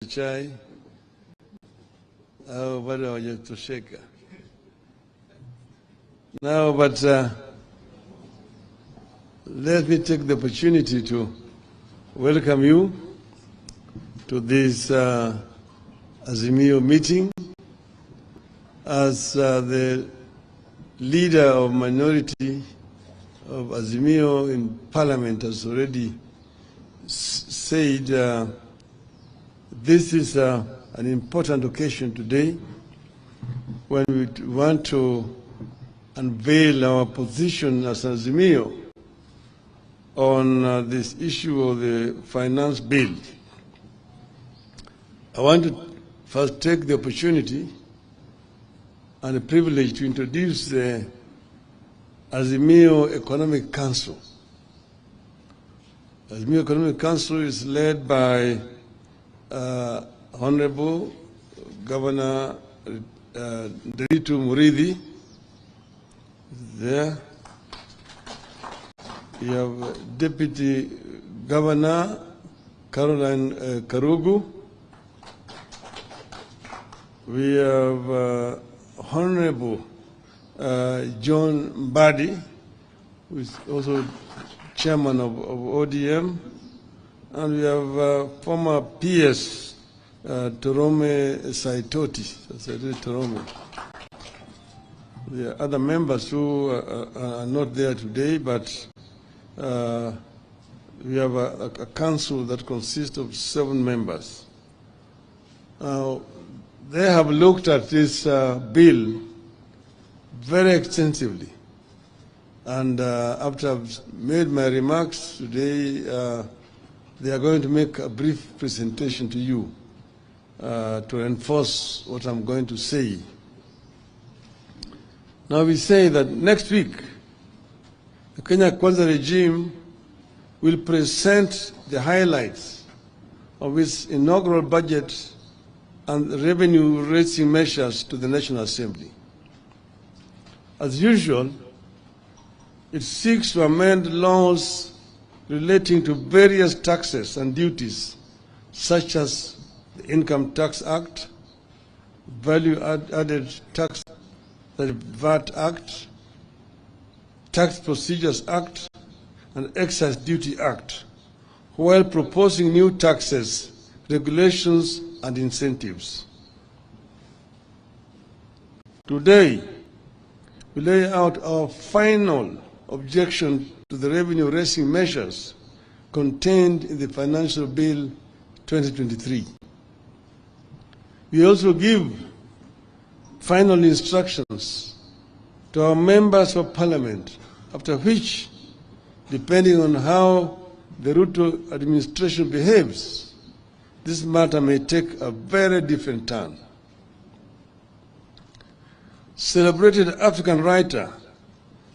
chai au bado hawajatosheka. Now, but let me take the opportunity to welcome you to this Azimio meeting. As the leader of minority of Azimio in Parliament has already said, this is an important occasion today when we want to unveil our position as Azimio on this issue of the finance bill. I want to first take the opportunity and the privilege to introduce the Azimio Economic Council. Azimio Economic Council is led by Honorable Governor Nderitu Muridhi. There. You have Deputy Governor Caroline Karugu. We have Honorable John Mbadi, who is also chairman of ODM, and we have former PS Torome Saitoti. Torome. There are other members who are not there today, but we have a council that consists of 7 members. They have looked at this bill very extensively, and after I've made my remarks today, they are going to make a brief presentation to you to enforce what I'm going to say. Now we say that next week, the Kenya Kwanza regime will present the highlights of its inaugural budget and revenue-raising measures to the National Assembly. As usual, it seeks to amend laws relating to various taxes and duties, such as the Income Tax Act, Value-Added Tax, the VAT Act, Tax Procedures Act, and Excise Duty Act, while proposing new taxes, regulations, and incentives. Today, we lay out our final objection to the revenue-raising measures contained in the Financial Bill 2023. We also give final instructions to our members of Parliament, after which, depending on how the Ruto administration behaves, this matter may take a very different turn. Celebrated African writer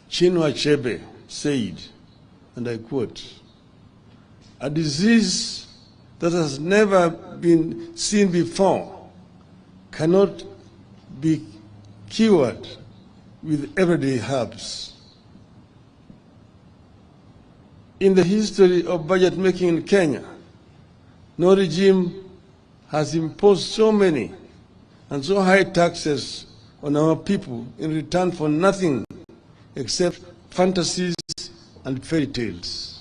Chinua Achebe said, and I quote, "A disease that has never been seen before cannot be cured with everyday herbs." In the history of budget making in Kenya, no regime has imposed so many and so high taxes on our people in return for nothing except fantasies and fairy tales.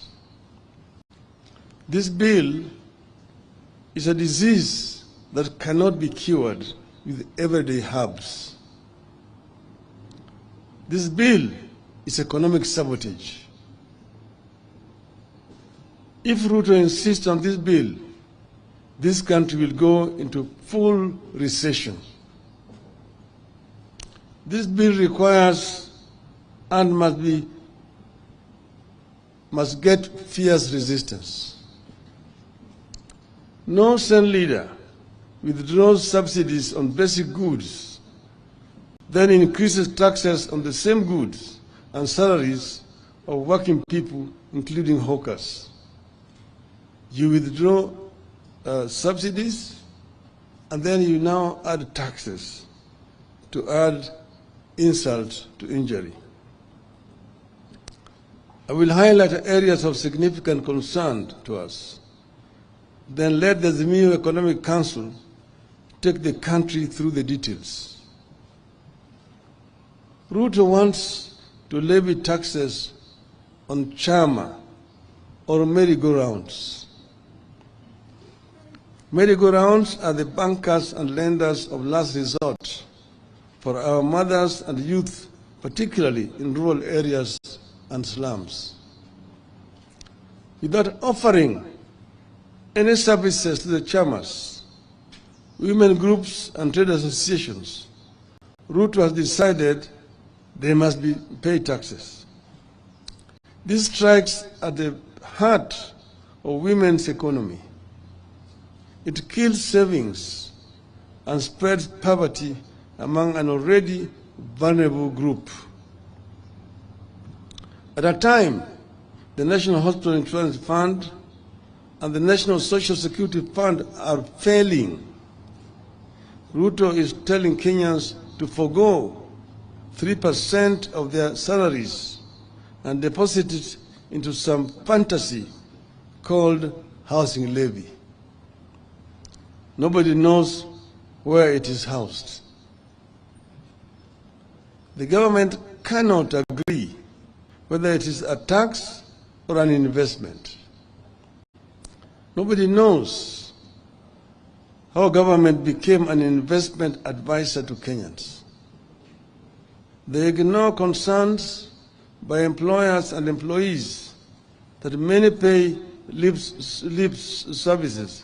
This bill is a disease that cannot be cured with everyday herbs. This bill is economic sabotage. If Ruto insists on this bill, this country will go into full recession. This bill requires and must get fierce resistance. No sane leader withdraws subsidies on basic goods, then increases taxes on the same goods and salaries of working people, including hawkers. You withdraw subsidies, and then you now add taxes to add insult to injury. I will highlight areas of significant concern to us. then let the Azimio Economic Council take the country through the details. Ruto wants to levy taxes on chama or merry-go-rounds. Merry-go-rounds are the bankers and lenders of last resort for our mothers and youth, particularly in rural areas and slums. Without offering any services to the chamas, women groups and trade associations, Ruto has decided they must pay taxes. This strikes at the heart of women's economy. It kills savings and spreads poverty among an already vulnerable group. At a time, the National Hospital Insurance Fund and the National Social Security Fund are failing. Ruto is telling Kenyans to forego 3% of their salaries and deposit it into some fantasy called housing levy. Nobody knows where it is housed. The government cannot agree whether it is a tax or an investment. Nobody knows how government became an investment advisor to Kenyans. They ignore concerns by employers and employees that many pay lip services.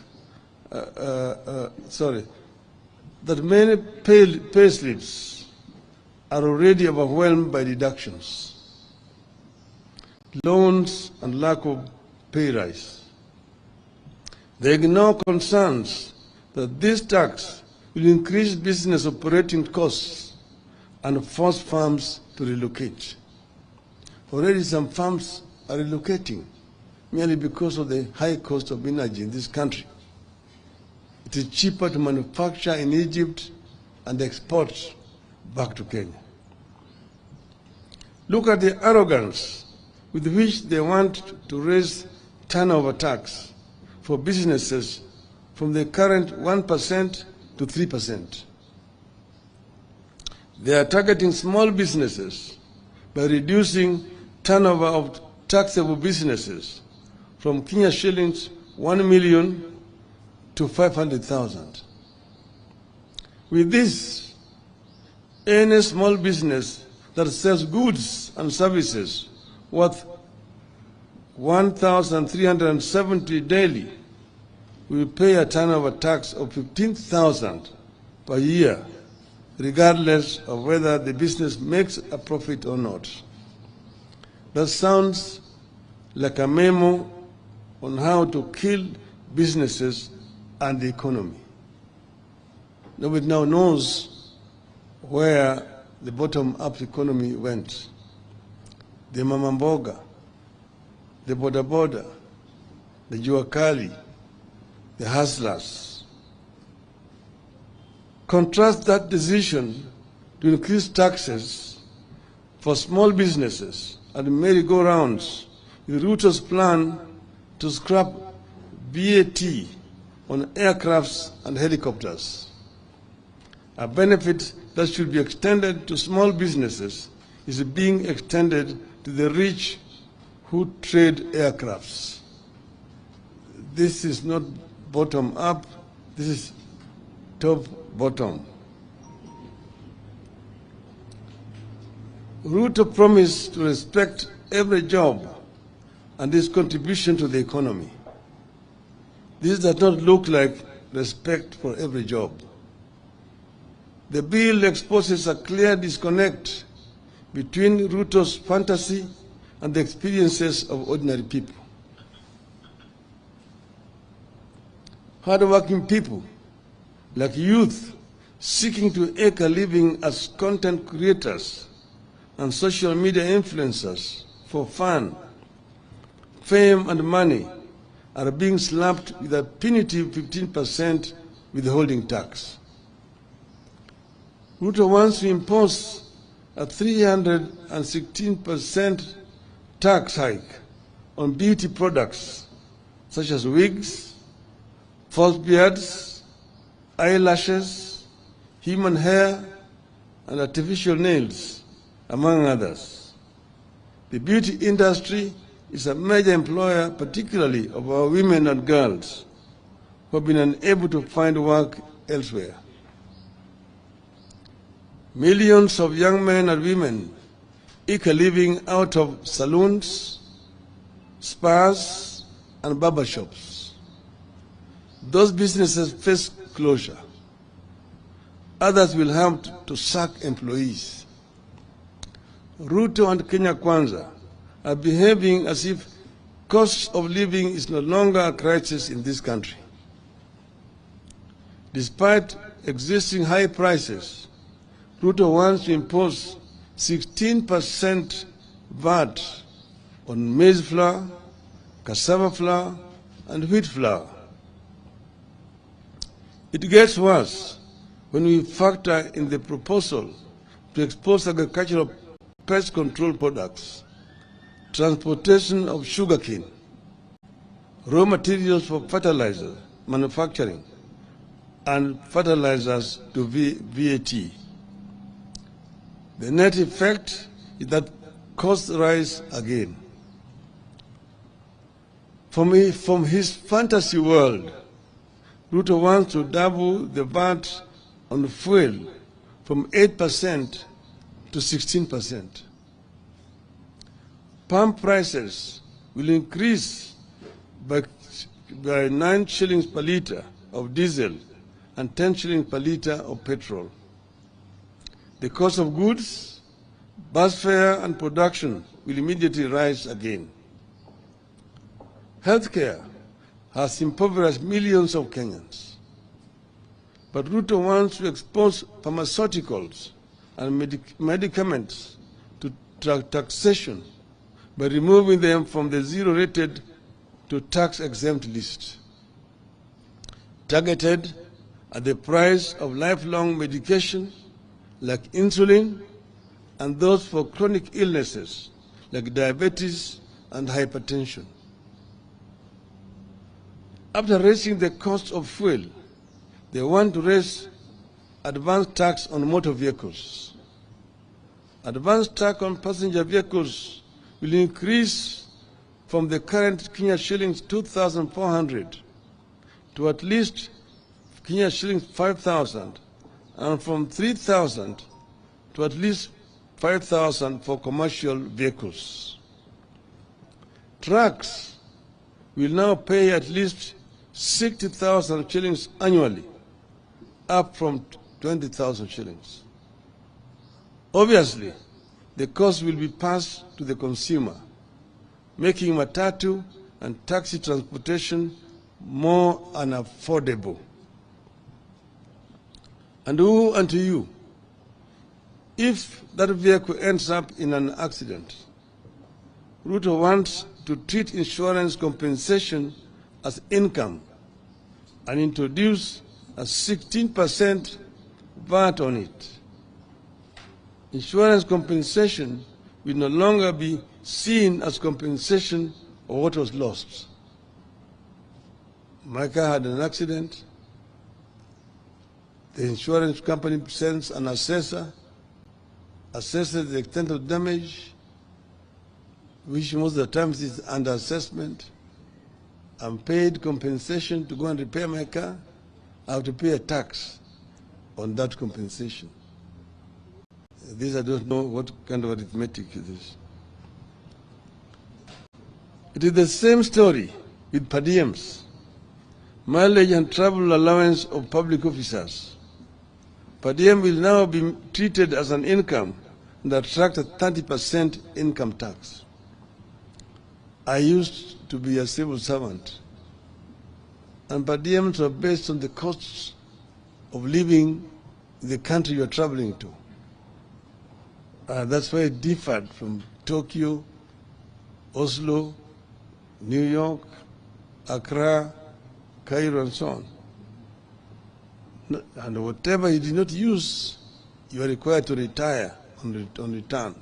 That many pay slips are already overwhelmed by deductions, loans, and lack of pay rise. They ignore concerns that this tax will increase business operating costs and force firms to relocate. Already some firms are relocating merely because of the high cost of energy in this country. It is cheaper to manufacture in Egypt and export back to Kenya. Look at the arrogance with which they want to raise turnover tax for businesses from the current 1% to 3%. They are targeting small businesses by reducing turnover of taxable businesses from Kenya shillings 1 million to 500,000. With this, any small business that sells goods and services worth 1,370 daily will pay a turnover tax of 15,000 per year, regardless of whether the business makes a profit or not. That sounds like a memo on how to kill businesses and the economy. Nobody now knows where the bottom-up economy went. The mama mboga, the boda boda, the juakali, the hustlers. Contrast that decision to increase taxes for small businesses and merry-go-rounds with Ruto's plan to scrap VAT on aircrafts and helicopters. A benefit that should be extended to small businesses is being extended to the rich who trade aircrafts. This is not bottom-up, this is top-bottom. Ruto promised to respect every job and its contribution to the economy. This does not look like respect for every job. The bill exposes a clear disconnect between Ruto's fantasy and the experiences of ordinary people. Hard-working people, like youth seeking to make a living as content creators and social media influencers for fun, fame, and money, are being slapped with a punitive 15% withholding tax. Ruto wants to impose a 316% tax hike on beauty products such as wigs, false beards, eyelashes, human hair, and artificial nails, among others. The beauty industry is a major employer, particularly of our women and girls who have been unable to find work elsewhere. Millions of young men and women eke a living out of saloons, spas, and barber shops. Those businesses face closure. Others will have to sack employees. Ruto and Kenya Kwanza are behaving as if cost of living is no longer a crisis in this country. Despite existing high prices, Ruto wants to impose 16% VAT on maize flour, cassava flour, and wheat flour. It gets worse when we factor in the proposal to expose agricultural pest control products, transportation of sugarcane, raw materials for fertilizer manufacturing, and fertilizers to VAT. The net effect is that costs rise again. From his fantasy world, Ruto wants to double the VAT on fuel from 8% to 16%. Palm prices will increase by 9 shillings per litre of diesel and 10 shillings per litre of petrol. The cost of goods, bus fare, and production will immediately rise again. Healthcare has impoverished millions of Kenyans. But Ruto wants to expose pharmaceuticals and medicaments to taxation by removing them from the zero-rated to tax-exempt list, targeted at the price of lifelong medication like insulin and those for chronic illnesses like diabetes and hypertension. After raising the cost of fuel, they want to raise advance tax on motor vehicles. Advance tax on passenger vehicles will increase from the current Kenya shillings 2,400 to at least Kenya shillings 5,000, and from 3,000 to at least 5,000 for commercial vehicles. Trucks will now pay at least 60,000 shillings annually, up from 20,000 shillings. Obviously, the cost will be passed to the consumer, making matatu and taxi transportation more unaffordable. And woe unto you if that vehicle ends up in an accident. Ruto wants to treat insurance compensation as income and introduce a 16% VAT on it. Insurance compensation will no longer be seen as compensation of what was lost. My car had an accident. The insurance company sends an assessor, assesses the extent of damage, which most of the times is under assessment. I'm paid compensation to go and repair my car. I have to pay a tax on that compensation. This I don't know what kind of arithmetic it is. It is the same story with per diems, mileage and travel allowance of public officers. Per diem will now be treated as an income and attract a 30% income tax. I used to be a civil servant, and per diems were based on the costs of living in the country you are traveling to. That's why it differed from Tokyo, Oslo, New York, Accra, Cairo, and so on. And whatever you did not use, you are required to retire on return.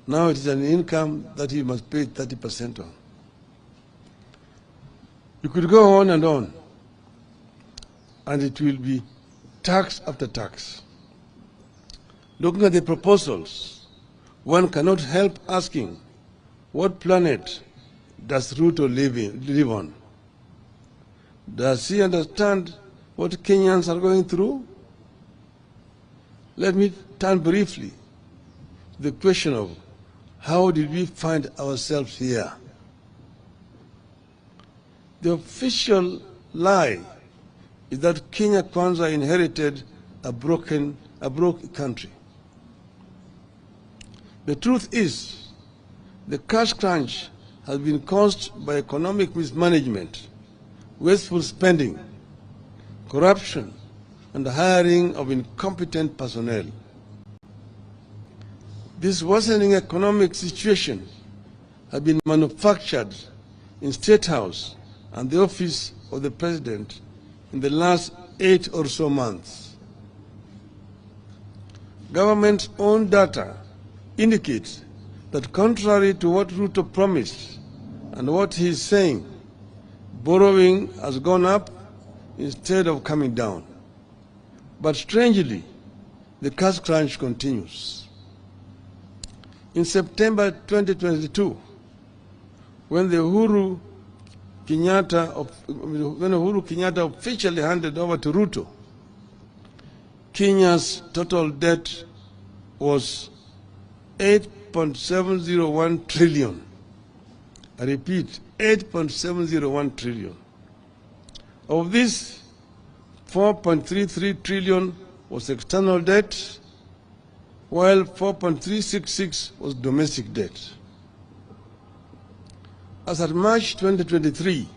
Now it is an income that you must pay 30% on. You could go on and on. and it will be tax after tax. Looking at the proposals, one cannot help asking, what planet does Ruto live on? Does he understand what Kenyans are going through? Let me turn briefly to the question of how did we find ourselves here? The official lie is that Kenya Kwanza inherited a broke country. The truth is, the cash crunch has been caused by economic mismanagement, wasteful spending, corruption, and the hiring of incompetent personnel. This worsening economic situation has been manufactured in State House and the office of the President in the last 8 or so months. Government's own data indicates that contrary to what Ruto promised and what he is saying, borrowing has gone up instead of coming down. But strangely, the cash crunch continues. In September 2022, when Uhuru Kenyatta officially handed over to Ruto, Kenya's total debt was 8.701 trillion. I repeat, 8.701 trillion. Of this, 4.33 trillion was external debt, while 4.366 was domestic debt. As at March 2023,